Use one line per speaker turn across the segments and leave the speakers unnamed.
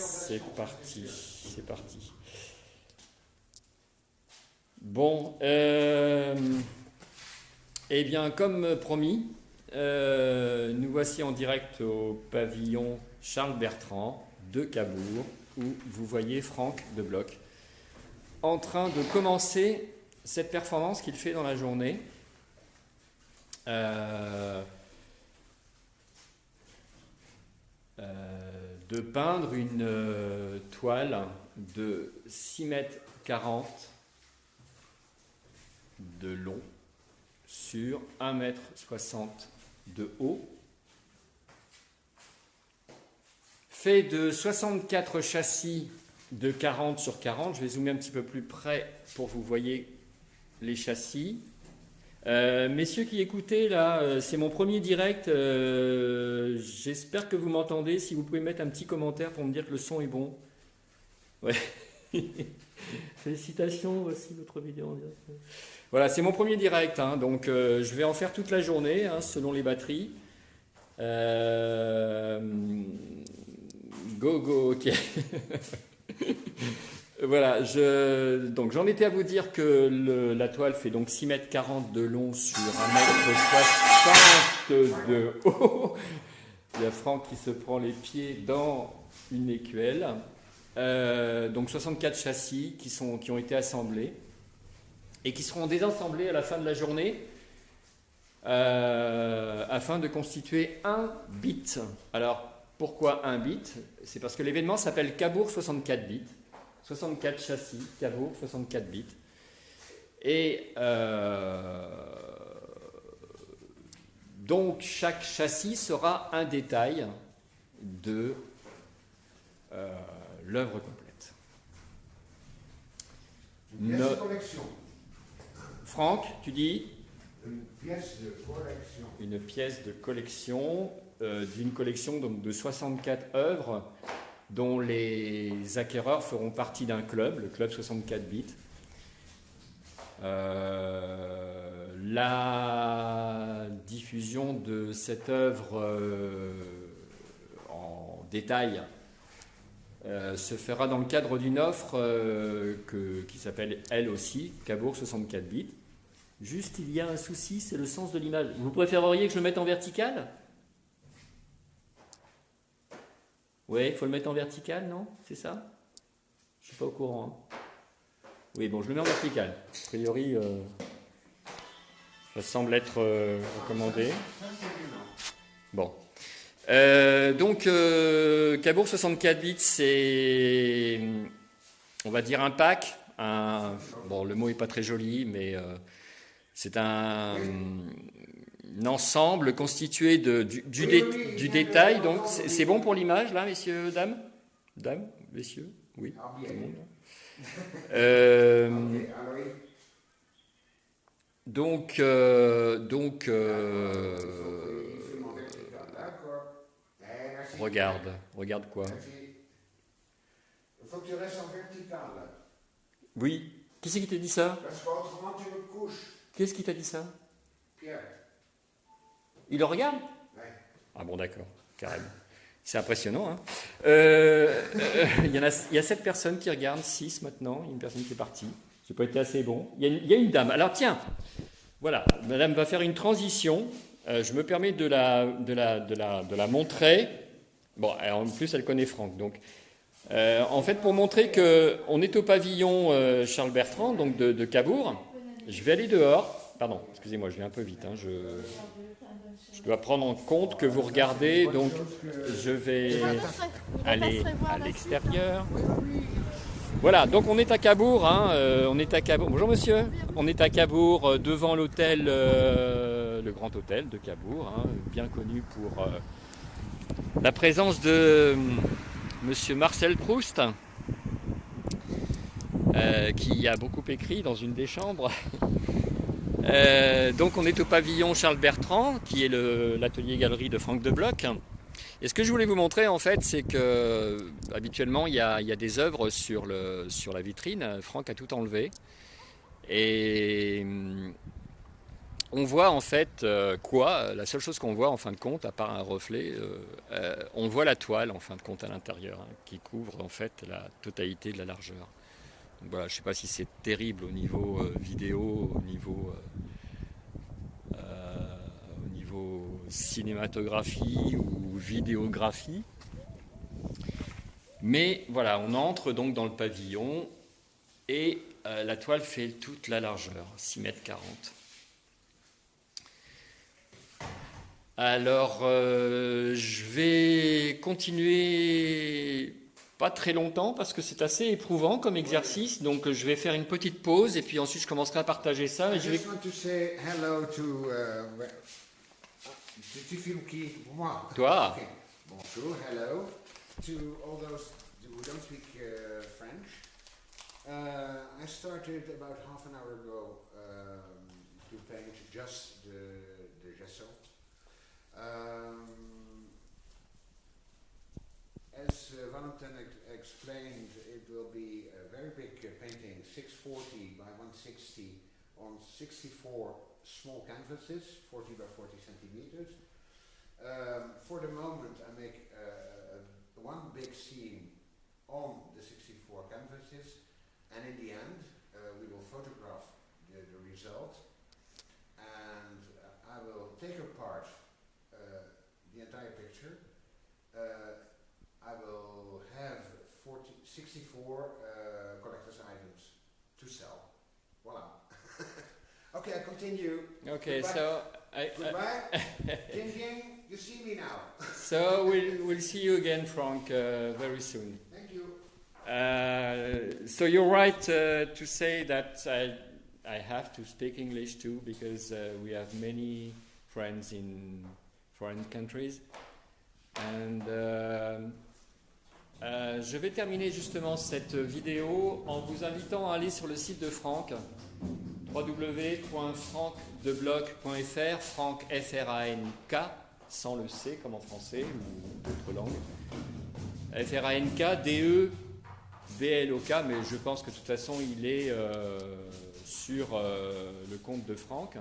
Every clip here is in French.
C'est parti, c'est parti. Bon, eh bien, comme promis, nous voici en direct au pavillon Charles Bertrand de Cabourg, où vous voyez Franck de Bloch en train de commencer cette performance qu'il fait dans la journée. De peindre une toile de 6 mètres 40 de long sur 1 mètre 60 de haut, fait de 64 châssis de 40 sur 40. Je vais zoomer un petit peu plus près pour que vous voyez les châssis. Messieurs qui écoutez, là, c'est mon premier direct. J'espère que vous m'entendez. Si vous pouvez mettre un petit commentaire pour me dire que le son est bon. Ouais. Félicitations, voici votre vidéo en direct. Voilà, c'est mon premier direct, hein, donc je vais en faire toute la journée, hein, selon les batteries. Go, ok. Voilà, donc j'en étais à vous dire que la toile fait donc 6 mètres 40 de long sur 1 mètre 60 de haut. Il y a Franck qui se prend les pieds dans une écuelle. Donc 64 châssis qui ont été assemblés et qui seront désassemblés à la fin de la journée afin de constituer un bit. Alors, pourquoi un bit? C'est parce que l'événement s'appelle Cabourg 64 bits. 64 châssis, Cabourg, 64 bits. Et donc, chaque châssis sera un détail de l'œuvre complète.
Une pièce de collection.
Franck, tu dis?
Une pièce de collection.
Une pièce de collection, d'une collection donc, de 64 œuvres dont les acquéreurs feront partie d'un club, le club 64 bits. La diffusion de cette œuvre en détail se fera dans le cadre d'une offre qui s'appelle elle aussi, Cabourg 64 bits. Juste, il y a un souci, c'est le sens de l'image. Vous préféreriez que je le mette en vertical? Oui, il faut le mettre en vertical, non? C'est ça? Je ne suis pas au courant. Hein. Oui, bon, je le mets en vertical. A priori, ça semble être recommandé. Bon. Donc, Cabourg 64 bits, c'est, on va dire, un pack. Bon, le mot n'est pas très joli, mais c'est un ensemble constitué du détail. Donc, c'est bon pour l'image, là, messieurs, dames? Dames, messieurs? Oui, tout le monde. Regarde quoi?
Il faut que tu restes en vertical.
Oui. Qui c'est qui t'a dit ça?
Parce qu'autrement tu me couches.
Qu'est-ce qui t'a dit ça?
Pierre.
Il le regarde?
Ouais.
Ah bon, d'accord, carrément. C'est impressionnant. Hein. Il y a 7 personnes qui regardent, 6 maintenant. Il y a une personne qui est partie. J'ai pas été assez bon. Il y a une dame. Alors tiens, voilà, madame va faire une transition. Je me permets de la montrer. Bon, en plus, elle connaît Franck. Donc, en fait, pour montrer qu'on est au pavillon Charles Bertrand, donc de Cabourg, je vais aller dehors. Pardon, excusez-moi, je vais un peu vite. Hein, je dois prendre en compte que vous regardez, donc je vais aller à l'extérieur. Voilà, donc on est à Cabourg. Hein, on est à Cabourg. Bonjour monsieur. On est à Cabourg devant l'hôtel, le grand hôtel de Cabourg, hein, bien connu pour la présence de monsieur Marcel Proust, qui a beaucoup écrit dans une des chambres. Donc on est au pavillon Charles Bertrand, qui est l'atelier-galerie de Franck de Bloch. Et ce que je voulais vous montrer, en fait, c'est que habituellement il y a des œuvres sur la vitrine. Franck a tout enlevé. Et on voit en fait quoi? La seule chose qu'on voit en fin de compte, à part un reflet, on voit la toile en fin de compte à l'intérieur, hein, qui couvre en fait la totalité de la largeur. Donc voilà, je ne sais pas si c'est terrible au niveau vidéo, au niveau cinématographie ou vidéographie. Mais voilà, on entre donc dans le pavillon et la toile fait toute la largeur, 6 mètres 40. Alors, je vais continuer pas très longtemps parce que c'est assez éprouvant comme exercice. Donc, je vais faire une petite pause et puis ensuite je commencerai à partager ça.
I just want to say hello to moi.
Toi.
Okay. Bonjour, hello to all those who don't speak French. I started about half an hour ago to paint just the gesso. As Valentin explained, it will be a very big painting, 640 by 160 on 64 small canvases, 40 by 40 centimeters. For the moment, I make one big scene on the 64 canvases, and in the end, we will photograph the result, and I will take apart the entire picture. I will have 64 collector's items to sell. Voila. Okay, I continue.
Okay,
Goodbye.
so
Goodbye. Ding ding, you see me now.
So we'll see you again, Frank, very soon.
Thank you.
So you're right to say that I have to speak English too, because we have many friends in foreign countries. And je vais terminer justement cette vidéo en vous invitant à aller sur le site de Franck, www.frankdebloc.fr, Franck F-R-A-N-K, sans le C comme en français ou d'autres langues, F-R-A-N-K, D-E-B-L-O-K, mais je pense que de toute façon il est sur le compte de Franck.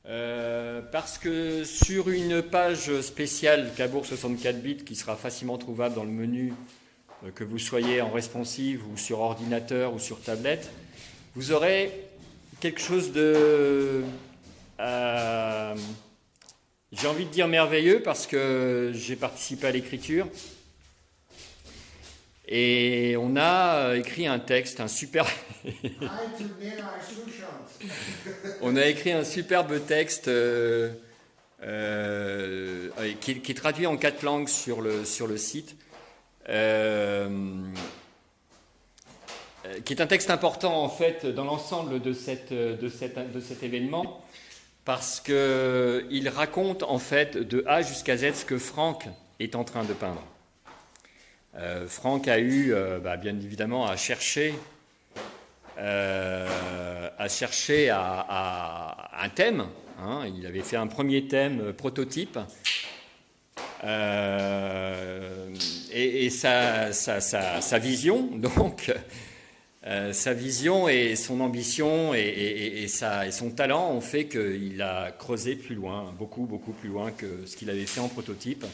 Parce que sur une page spéciale Cabourg 64 bits qui sera facilement trouvable dans le menu, que vous soyez en responsive ou sur ordinateur ou sur tablette, vous aurez quelque chose de, j'ai envie de dire merveilleux, parce que j'ai participé à l'écriture et on a écrit un texte, un super... On a écrit un superbe texte qui est traduit en 4 langues sur le site, qui est un texte important en fait dans l'ensemble de cet événement, parce qu'il raconte en fait de A jusqu'à Z ce que Franck est en train de peindre. Franck a eu bien évidemment à chercher à un thème, hein. Il avait fait un premier thème prototype et sa vision, donc sa vision et son ambition et son talent ont fait qu'il a creusé plus loin, beaucoup plus loin que ce qu'il avait fait en prototype.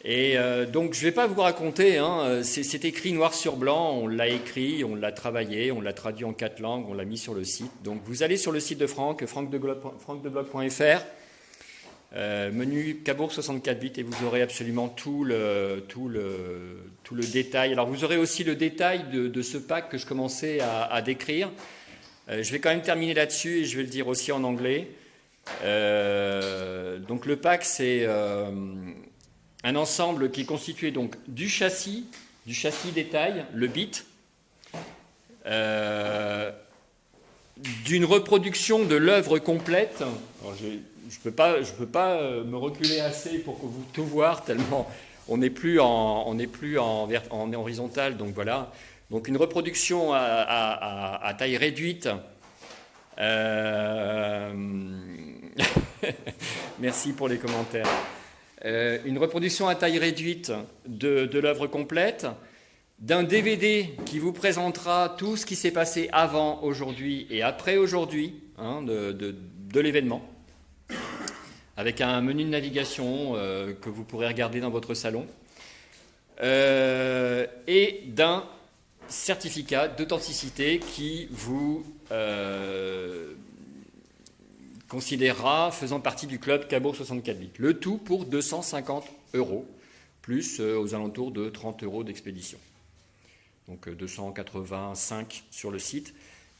Et donc je ne vais pas vous raconter, hein, c'est écrit noir sur blanc, on l'a écrit, on l'a travaillé, on l'a traduit en 4 langues, on l'a mis sur le site. Donc vous allez sur le site de Franck, frankdebloc.fr, menu Cabourg 64 bits, et vous aurez absolument tout le détail. Alors vous aurez aussi le détail de ce pack que je commençais à décrire. Je vais quand même terminer là-dessus et je vais le dire aussi en anglais. Donc le pack, c'est... un ensemble qui est constitué donc du châssis détail, le bit, d'une reproduction de l'œuvre complète. Alors je peux pas me reculer assez pour que vous tout voir, tellement on n'est plus en horizontal, donc voilà. Donc une reproduction à taille réduite. Merci pour les commentaires. Une reproduction à taille réduite de l'œuvre complète, d'un DVD qui vous présentera tout ce qui s'est passé avant aujourd'hui et après aujourd'hui, hein, de l'événement, avec un menu de navigation que vous pourrez regarder dans votre salon, et d'un certificat d'authenticité qui vous considérera faisant partie du club Cabourg 64 bits. Le tout pour 250 €, plus aux alentours de 30 € d'expédition. Donc 285 sur le site.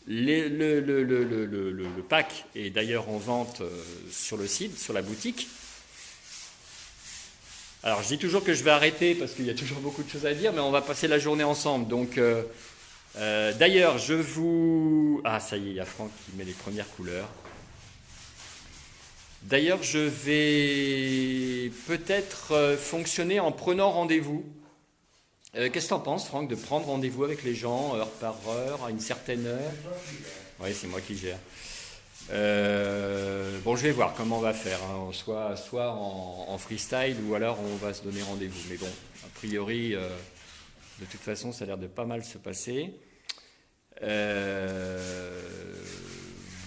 Le pack est d'ailleurs en vente sur le site, sur la boutique. Alors je dis toujours que je vais arrêter parce qu'il y a toujours beaucoup de choses à dire, mais on va passer la journée ensemble. Donc d'ailleurs je vous... Ah ça y est, il y a Franck qui met les premières couleurs. D'ailleurs je vais peut-être fonctionner en prenant rendez-vous. Qu'est-ce que tu en penses, Franck, de prendre rendez-vous avec les gens heure par heure, à une certaine heure? Oui, c'est moi qui gère. Bon, je vais voir comment on va faire, hein. Soit en freestyle ou alors on va se donner rendez-vous. Mais bon, a priori, de toute façon, ça a l'air de pas mal se passer.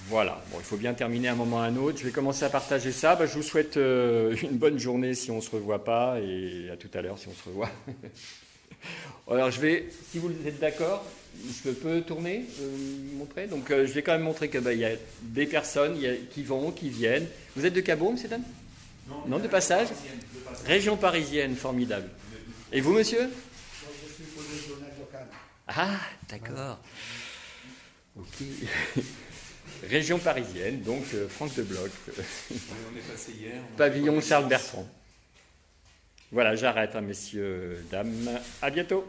Voilà, bon, il faut bien terminer à un moment ou à un autre. Je vais commencer à partager ça. Je vous souhaite une bonne journée si on ne se revoit pas et à tout à l'heure si on se revoit. Alors je vais, si vous êtes d'accord, je peux tourner, montrer. Donc je vais quand même montrer que y a des personnes qui vont, qui viennent. Vous êtes de Cabourg, M. Dan? Non, de passage. Région parisienne, formidable. Et vous, monsieur?
Moi, je suis pour le journal local.
Ah, d'accord. Ok. Région parisienne, donc Franck de Bloch.
On est passé hier.
Pavillon Charles Bertrand. Voilà, j'arrête, hein, messieurs, dames. À bientôt.